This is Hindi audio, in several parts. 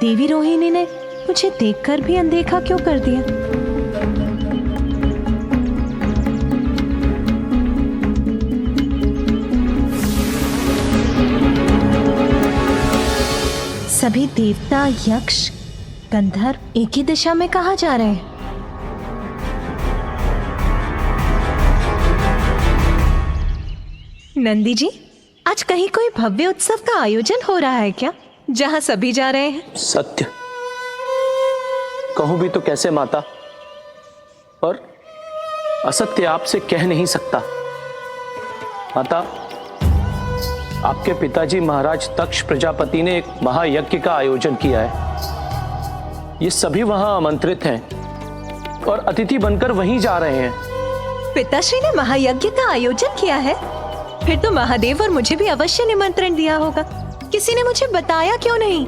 देवी रोहिणी ने मुझे देखकर भी अनदेखा क्यों कर दिया? सभी देवता, यक्ष, गंधर्व एक ही दिशा में कहाँ जा रहे हैं? नंदी जी, आज कहीं कोई भव्य उत्सव का आयोजन हो रहा है क्या, जहां सभी जा रहे हैं? सत्य कहूं भी तो कैसे माता, पर असत्य आपसे कह नहीं सकता। माता, आपके पिताजी महाराज तक्ष प्रजापति ने एक महायज्ञ का आयोजन किया है। ये सभी वहां आमंत्रित हैं और अतिथि बनकर वहीं जा रहे हैं। पिताश्री ने महायज्ञ का आयोजन किया है? फिर तो महादेव और मुझे भी अवश्य निमंत्रण दिया होगा। किसी ने मुझे बताया क्यों नहीं?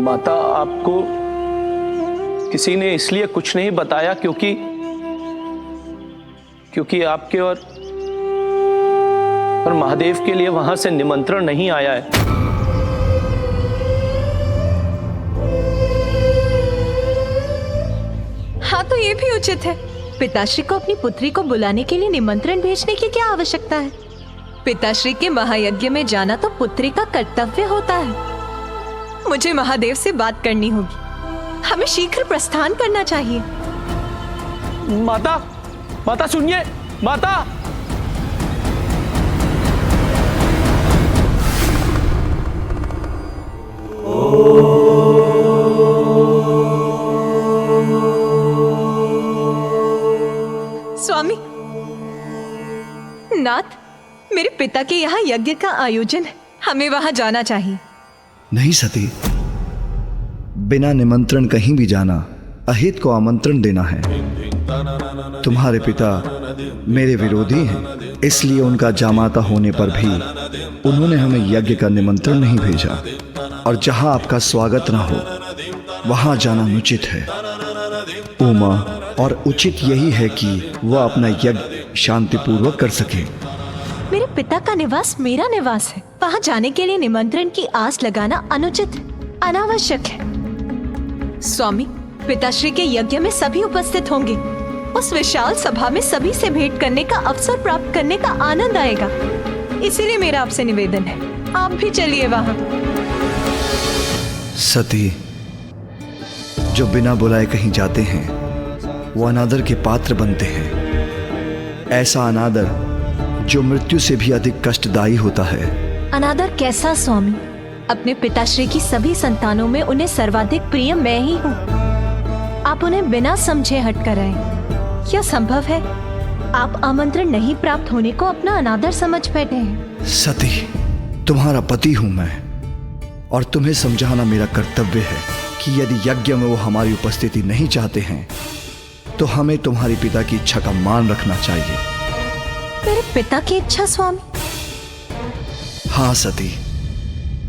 माता, आपको किसी ने इसलिए कुछ नहीं बताया क्योंकि आपके और महादेव के लिए वहां से निमंत्रण नहीं आया है। हाँ, तो ये भी उचित है। पिताश्री को अपनी पुत्री को बुलाने के लिए निमंत्रण भेजने की क्या आवश्यकता है? पिताश्री के महायज्ञ में जाना तो पुत्री का कर्तव्य होता है। मुझे महादेव से बात करनी होगी। हमें शीघ्र प्रस्थान करना चाहिए। माता सुनिए, माता। स्वामी, नाथ, मेरे पिता के यहाँ यज्ञ का आयोजन है, हमें वहां जाना चाहिए। नहीं सती, बिना निमंत्रण कहीं भी जाना अहित को आमंत्रण देना है। तुम्हारे पिता मेरे विरोधी हैं, इसलिए उनका जामाता होने पर भी उन्होंने हमें यज्ञ का निमंत्रण नहीं भेजा। और जहां आपका स्वागत न हो वहां जाना अनुचित है उमा, और उचित यही है कि वह अपना यज्ञ शांतिपूर्वक कर सके। मेरे पिता का निवास मेरा निवास है। वहां जाने के लिए निमंत्रण की आस लगाना अनुचित है, अनावश्यक है। स्वामी, पिताश्री के यज्ञ में सभी उपस्थित होंगे। उस विशाल सभा में सभी से भेंट करने का अवसर प्राप्त करने का आनंद आएगा। इसीलिए मेरा आपसे निवेदन है, आप भी चलिए वहां। सती, जो बिना बुलाए कहीं जाते हैं वो अनादर के पात्र बनते हैं। ऐसा अनादर जो मृत्यु से भी अधिक कष्टदायी होता है। अनादर कैसा स्वामी? अपने पिताश्री की सभी संतानों में उन्हें सर्वाधिक प्रिय मैं ही हूँ। आप उन्हें बिना समझे हट कर आए। क्या संभव है? आप आमंत्रण नहीं प्राप्त होने को अपना अनादर समझ बैठे हैं। सती, तुम्हारा पति हूं मैं, और तुम्हें समझाना मेरा कर्तव्य है कि यदि यज्ञ में वो हमारी उपस्थिति नहीं चाहते हैं तो हमें तुम्हारे पिता की इच्छा का मान रखना चाहिए। मेरे पिता की इच्छा स्वामी? हाँ सती,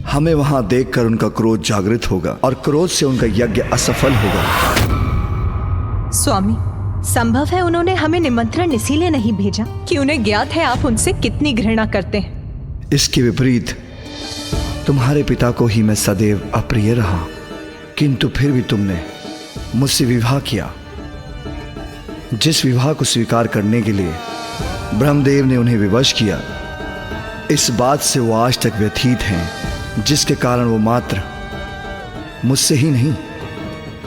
हमें वहां देखकर उनका क्रोध जागृत होगा और क्रोध से उनका यज्ञ असफल होगा। स्वामी, संभव है उन्होंने हमें निमंत्रण इसीलिए नहीं भेजा कि उन्हें ज्ञात है आप उनसे कितनी घृणा करते हैं। इसके विपरीत तुम्हारे पिता को ही मैं सदैव अप्रिय रहा, किंतु फिर भी तुमने मुझसे विवाह किया। जिस विवाह को स्वीकार करने के लिए ब्रह्मदेव ने उन्हें विवश किया, इस बात से वो आज तक व्यथित हैं, जिसके कारण वो मात्र मुझसे ही नहीं,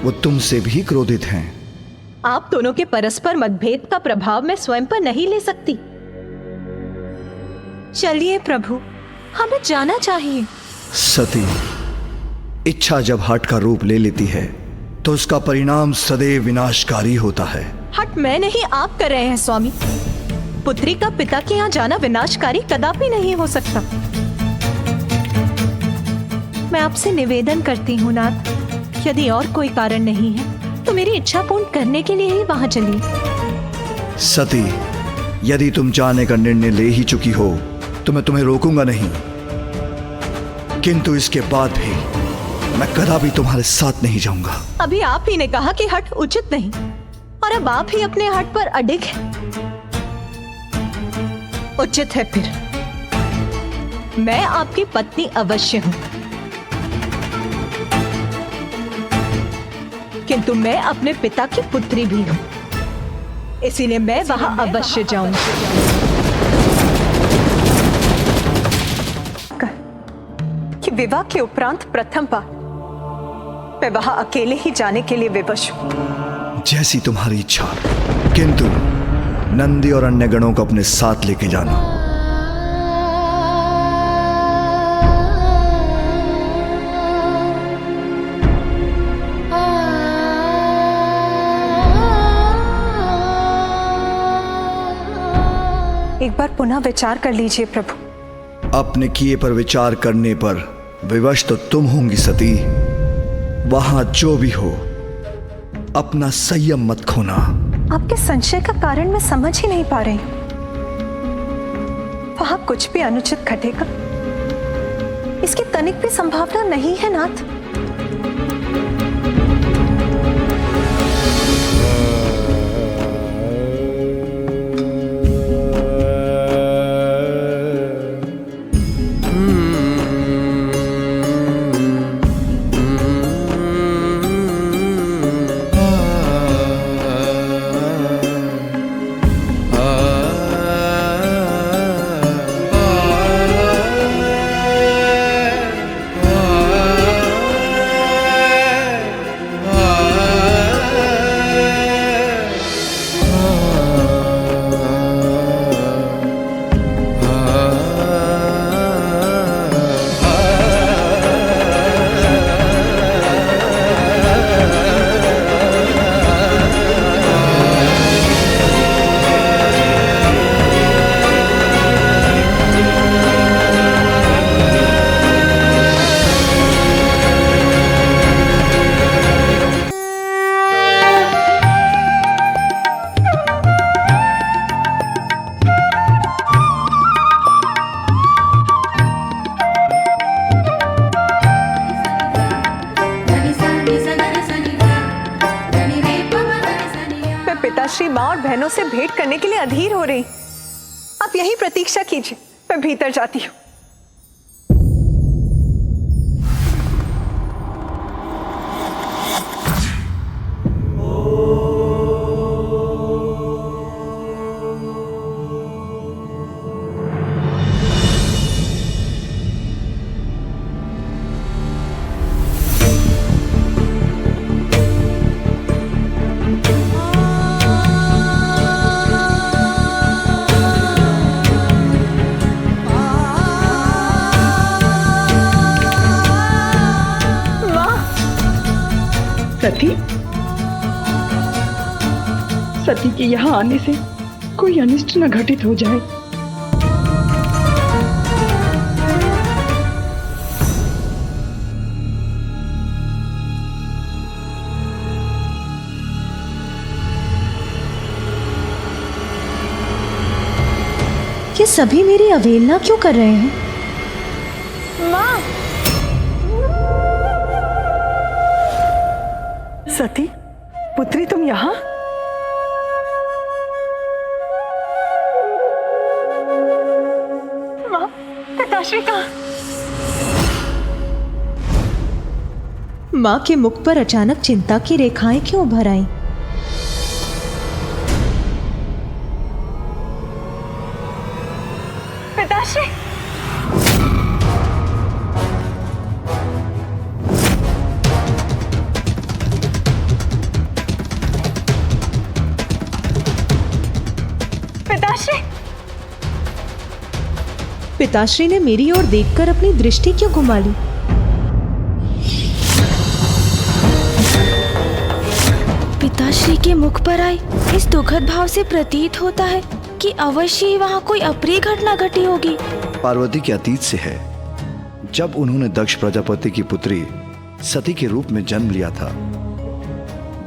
वो तुमसे भी क्रोधित हैं। आप दोनों के परस्पर मतभेद का प्रभाव मैं स्वयं पर नहीं ले सकती। चलिए प्रभु, हमें जाना चाहिए। सती, इच्छा जब हठ का रूप ले लेती है तो उसका परिणाम सदैव विनाशकारी होता है। हट मैं नहीं, आप कर रहे हैं स्वामी। पुत्री का पिता के यहाँ जाना विनाशकारी कदापि नहीं हो सकता। मैं आपसे निवेदन करती हूँ नाथ, यदि और कोई कारण नहीं है तो मेरी इच्छा पूर्ण करने के लिए ही वहां चलिए। सती, यदि तुम जाने का निर्णय ले ही चुकी हो तो मैं तुम्हें रोकूंगा नहीं, किंतु इसके बाद भी मैं कदापि तुम्हारे साथ नहीं जाऊंगा। अभी आप ही ने कहा कि हट उचित नहीं, और अब आप ही अपने हट पर अडिग हैं। उचित है फिर। मैं आपकी पत्नी अवश्य हूं, किंतु मैं अपने पिता की पुत्री भी हूँ, इसीलिए मैं वहां अवश्य जाऊंगी। कि विवाह के उपरांत प्रथम बार मैं वहां अकेले ही जाने के लिए विवश हूँ। जैसी तुम्हारी इच्छा, किंतु नंदी और अन्य गणों को अपने साथ लेके जाना। एक बार पुनः विचार कर लीजिए प्रभु। अपने किए पर विचार करने पर विवश तो तुम होंगी सती। वहां जो भी हो, अपना संयम मत खोना। आपके संशय का कारण मैं समझ ही नहीं पा रही हूं। वहां कुछ भी अनुचित घटेगा, इसकी तनिक भी संभावना नहीं है नाथ। पिताश्री माँ और बहनों से भेंट करने के लिए अधीर हो रही। आप यही प्रतीक्षा कीजिए, मैं भीतर जाती हूँ। सती के यहाँ आने से कोई अनिष्ट न घटित हो जाए। ये सभी मेरी अवहेलना क्यों कर रहे हैं? माँ! सती पुत्री, तुम यहाँ? माँ, पिताश्री कहाँ? माँ के मुख पर अचानक चिंता की रेखाएं क्यों उभर आईं? पिताश्री! पिताश्री ने मेरी ओर देखकर अपनी दृष्टि क्यों घुमा ली? पिताश्री के मुख पर आई इस दुखद भाव से प्रतीत होता है कि अवश्य ही वहाँ कोई अप्रिय घटना घटी होगी। पार्वती के अतीत से है। जब उन्होंने दक्ष प्रजापति की पुत्री सती के रूप में जन्म लिया था,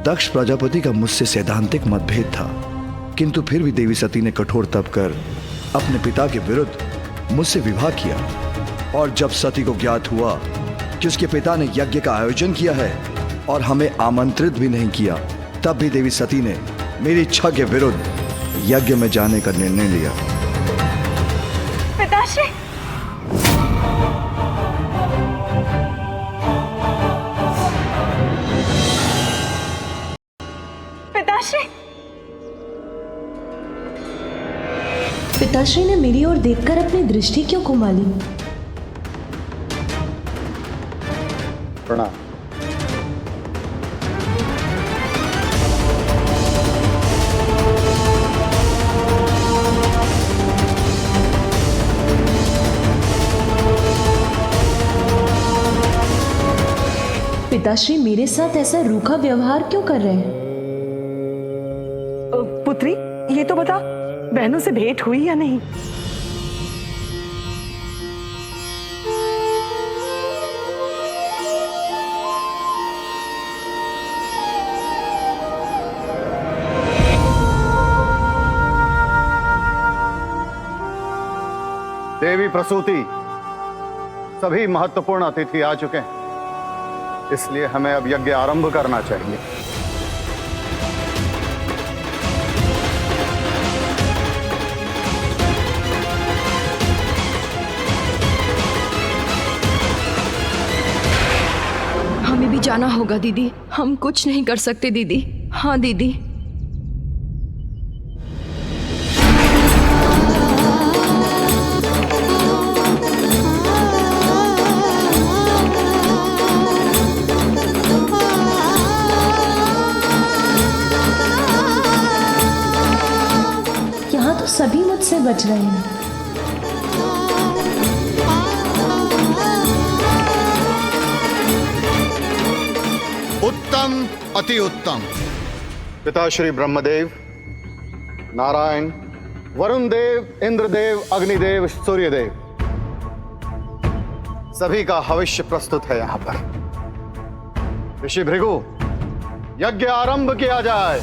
दक्ष प्रजापति का मुझसे सैद्धांतिक मतभेद था, किंतु फिर भी देवी सती ने कठोर तप कर अपने पिता के विरुद्ध मुझसे विवाह किया। और जब सती को ज्ञात हुआ कि उसके पिता ने यज्ञ का आयोजन किया है और हमें आमंत्रित भी नहीं किया, तब भी देवी सती ने मेरी इच्छा के विरुद्ध यज्ञ में जाने का निर्णय लिया। पिताश्री! पिताश्री! पिताश्री ने मेरी ओर देखकर अपनी दृष्टि क्यों घुमा ली? प्रणाम। पिताश्री मेरे साथ ऐसा रूखा व्यवहार क्यों कर रहे हैं? पुत्री, ये तो बता, बहनों से भेंट हुई या नहीं? देवी प्रसूति, सभी महत्वपूर्ण अतिथि आ चुके हैं, इसलिए हमें अब यज्ञ आरंभ करना चाहिए। हमें भी जाना होगा दीदी, हम कुछ नहीं कर सकते दीदी। हाँ दीदी। यहाँ तो सभी मुझसे बच रहे हैं। उत्तम, अति उत्तम। पिताश्री ब्रह्मदेव, नारायण, वरुण देव, इंद्रदेव, अग्निदेव, सूर्यदेव, सभी का हविष्य प्रस्तुत है यहां पर। ऋषि भृगु, यज्ञ आरंभ किया जाए।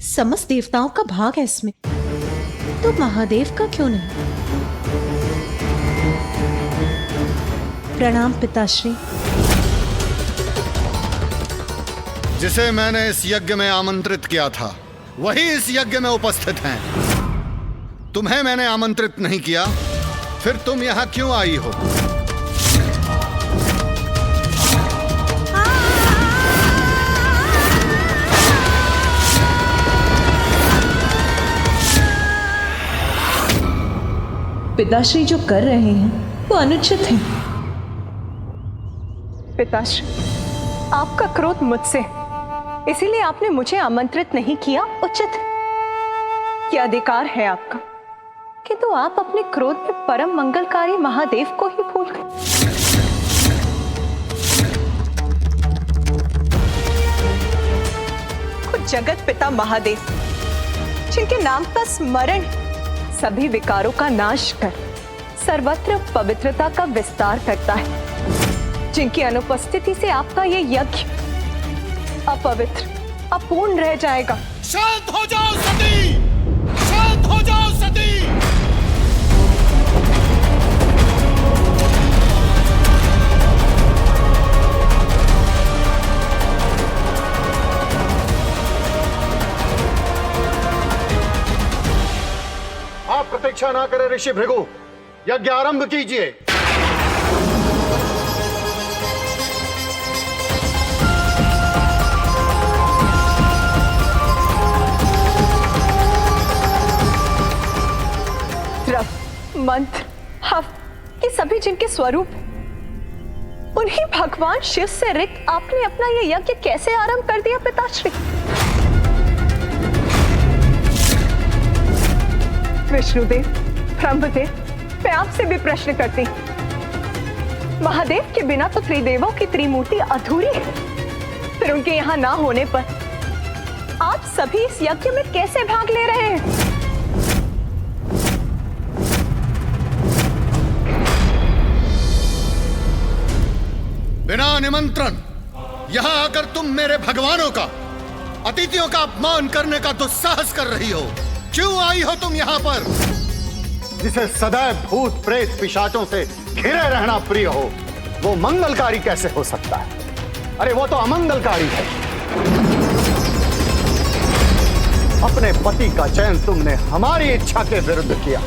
समस्त देवताओं का भाग है इसमें, तो महादेव का क्यों नहीं? प्रणाम पिताश्री। जिसे मैंने इस यज्ञ में आमंत्रित किया था, वही इस यज्ञ में उपस्थित हैं। तुम्हें मैंने आमंत्रित नहीं किया, फिर तुम यहां क्यों आई हो? पिताश्री जो कर रहे हैं वो अनुचित है। पिताश्री, आपका क्रोध मुझसे, इसीलिए आपने मुझे आमंत्रित नहीं किया, उचित है। यह अधिकार है आपका, किंतु आप अपने क्रोध में परम मंगलकारी महादेव को ही भूल गए। खुद जगत पिता महादेव, जिनके नाम का स्मरण सभी विकारों का नाश कर सर्वत्र पवित्रता का विस्तार करता है, जिनकी अनुपस्थिति से आपका ये यज्ञ अपवित्र, अपूर्ण रह जाएगा। शांत हो जाओ सती! शांत हो जाओ सती! आप प्रतीक्षा ना करें ऋषि भृगु, यज्ञ आरंभ कीजिए। द्रव, मंत्र, हव, ये सभी जिनके स्वरूप, उन्हीं भगवान शिव से रिक्त आपने अपना ये यज्ञ कैसे आरंभ कर दिया पिताश्री? विष्णुदेव, ब्रह्मदेव, मैं आपसे भी प्रश्न करती, महादेव के बिना तो त्रिदेवों की त्रिमूर्ति अधूरी है। फिर उनके यहाँ ना होने पर आप सभी इस यज्ञ में कैसे भाग ले रहे हैं? बिना निमंत्रण यहां आकर तुम मेरे भगवानों का, अतिथियों का अपमान करने का दुस्साहस कर रही हो। क्यों आई हो तुम यहाँ पर? जिसे सदैव भूत प्रेत पिशाचों से घिरे रहना प्रिय हो, वो मंगलकारी कैसे हो सकता है? अरे वो तो अमंगलकारी है। अपने पति का चयन तुमने हमारी इच्छा के विरुद्ध किया।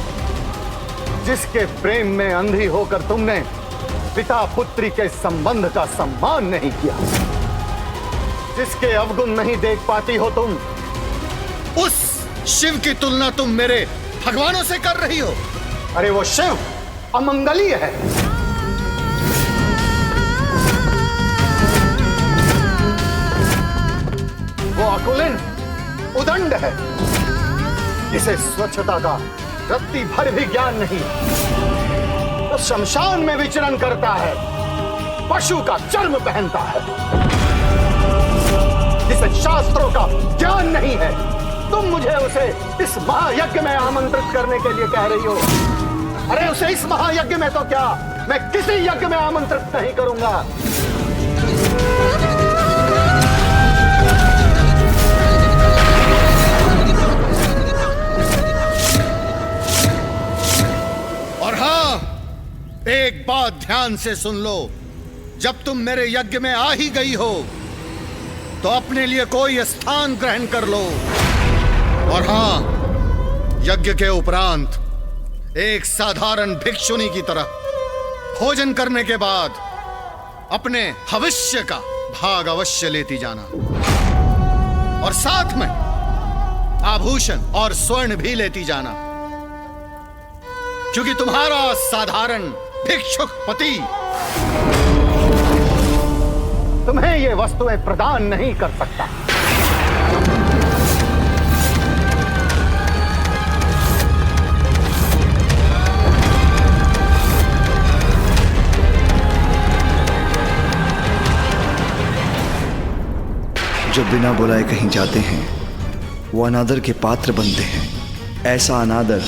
जिसके प्रेम में अंधी होकर तुमने पिता पुत्री के संबंध का सम्मान नहीं किया, जिसके अवगुण नहीं देख पाती हो तुम, उस शिव की तुलना तुम मेरे भगवानों से कर रही हो। अरे वो शिव अमंगलीय है, वो अकुलिन उदंड है, जिसे स्वच्छता का रत्ती भर भी ज्ञान नहीं। वो शमशान में विचरण करता है, पशु का चर्म पहनता है, जिसे शास्त्रों का ज्ञान नहीं है। तुम मुझे उसे इस महायज्ञ में आमंत्रित करने के लिए कह रही हो। अरे उसे इस महायज्ञ में तो क्या, मैं किसी यज्ञ में आमंत्रित नहीं करूंगा। और हां, एक बात ध्यान से सुन लो, जब तुम मेरे यज्ञ में आ ही गई हो तो अपने लिए कोई स्थान ग्रहण कर लो। और हां, यज्ञ के उपरांत एक साधारण भिक्षुनी की तरह भोजन करने के बाद अपने भविष्य का भाग अवश्य लेती जाना, और साथ में आभूषण और स्वर्ण भी लेती जाना, क्योंकि तुम्हारा साधारण भिक्षुक पति तुम्हें ये वस्तुएं प्रदान नहीं कर सकता। जो बिना बुलाए कहीं जाते हैं वो अनादर के पात्र बनते हैं। ऐसा अनादर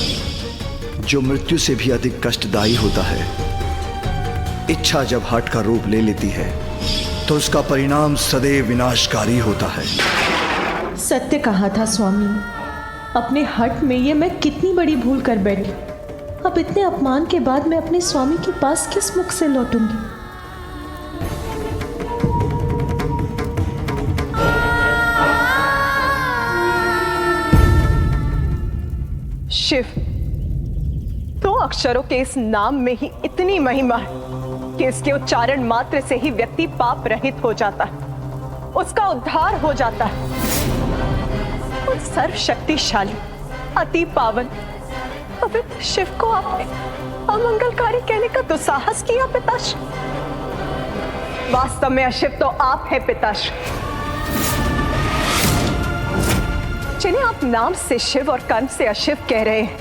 जो मृत्यु से भी अधिक कष्टदायी होता है। इच्छा जब हठ का रूप ले लेती है तो उसका परिणाम सदैव विनाशकारी होता है। सत्य कहा था स्वामी, अपने हठ में ये मैं कितनी बड़ी भूल कर बैठी। अब इतने अपमान के बाद मैं अपने स्वामी के पास किस मुख से लौटूंगी। शिव, 2 अक्षरों के इस नाम में ही इतनी महिमा है कि इसके उच्चारण मात्र से ही व्यक्ति पाप रहित हो जाता है, उसका उद्धार हो जाता है। और सर्वशक्तिशाली, अति पावन, पवित्र शिव को आपने अमंगलकारी कहने का दुस्साहस किया पिताश्री। वास्तव में अशिव तो आप हैं पिताश्री। जिन्हें आप नाम से शिव और कर्म से अशिव कह रहे हैं,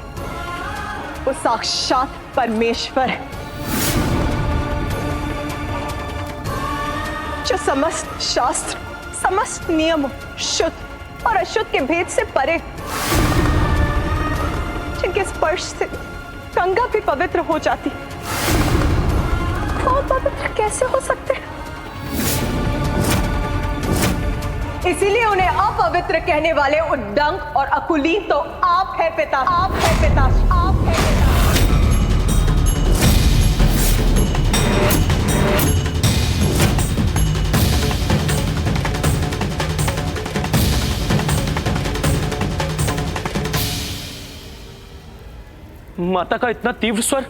वो साक्षात परमेश्वर है, जो समस्त शास्त्र, समस्त नियमों, शुद्ध और अशुद्ध के भेद से परे, जिनके स्पर्श से गंगा भी पवित्र हो जाती, वो पवित्र कैसे हो सकते हैं? इसीलिए उन्हें अपवित्र कहने वाले उद्दंड और अकुलीन तो आप है पिता, आप है पिता, आप है पिता। माता का इतना तीव्र स्वर,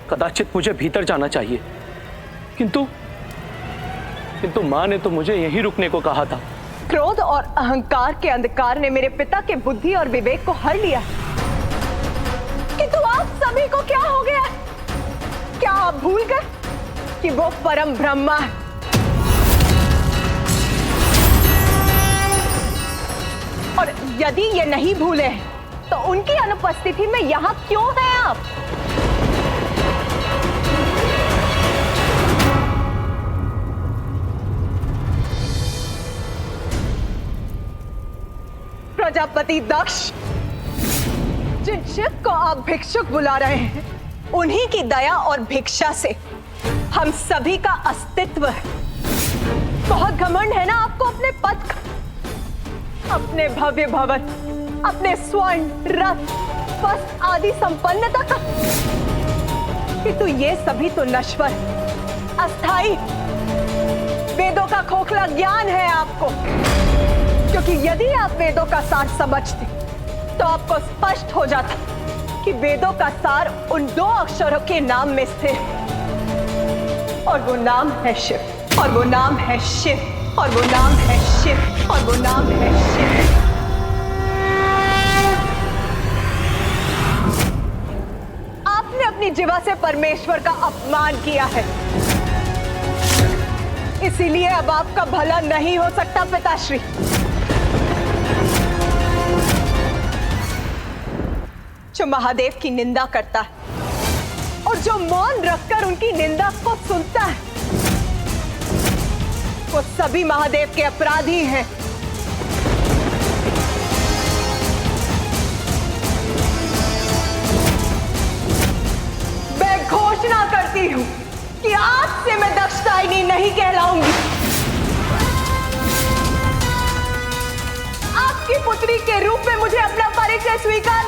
कदाचित मुझे भीतर जाना चाहिए, किंतु मां ने तो मुझे यहीं रुकने को कहा था। क्रोध और अहंकार के अंधकार ने मेरे पिता के बुद्धि और विवेक को हर लिया, किंतु आप सभी को क्या हो गया? क्या आप भूल गए कि वो परम ब्रह्मा है? और यदि ये नहीं भूले तो उनकी अनुपस्थिति में यहां क्यों हैं आप? प्रजापति दक्ष, जिन शिव को आप भिक्षुक बुला रहे हैं, उन्हीं की दया और भिक्षा से हम सभी का अस्तित्व है। बहुत घमंड है ना आपको अपने पद का, अपने भव्य भवन, अपने स्वर्ण, रथ, वस्त्र आदि संपन्नता का, किंतु ये सभी तो नश्वर, अस्थाई, वेदों का खोखला ज्ञान है आपको। क्योंकि यदि आप वेदों का सार समझते तो आपको स्पष्ट हो जाता कि वेदों का सार उन 2 अक्षरों के नाम में स्थित है, और वो नाम है शिव, और वो नाम है शिव, और वो नाम है शिव, और वो नाम है शिव। आपने अपनी जीवा से परमेश्वर का अपमान किया है, इसीलिए अब आपका भला नहीं हो सकता पिताश्री। जो महादेव की निंदा करता है और जो मौन रखकर उनकी निंदा को सुनता है, वो सभी महादेव के अपराधी हैं। मैं घोषणा करती हूं कि आज से मैं दक्षिणायनी नहीं कहलाऊंगी। आपकी पुत्री के रूप में मुझे अपना परिचय स्वीकार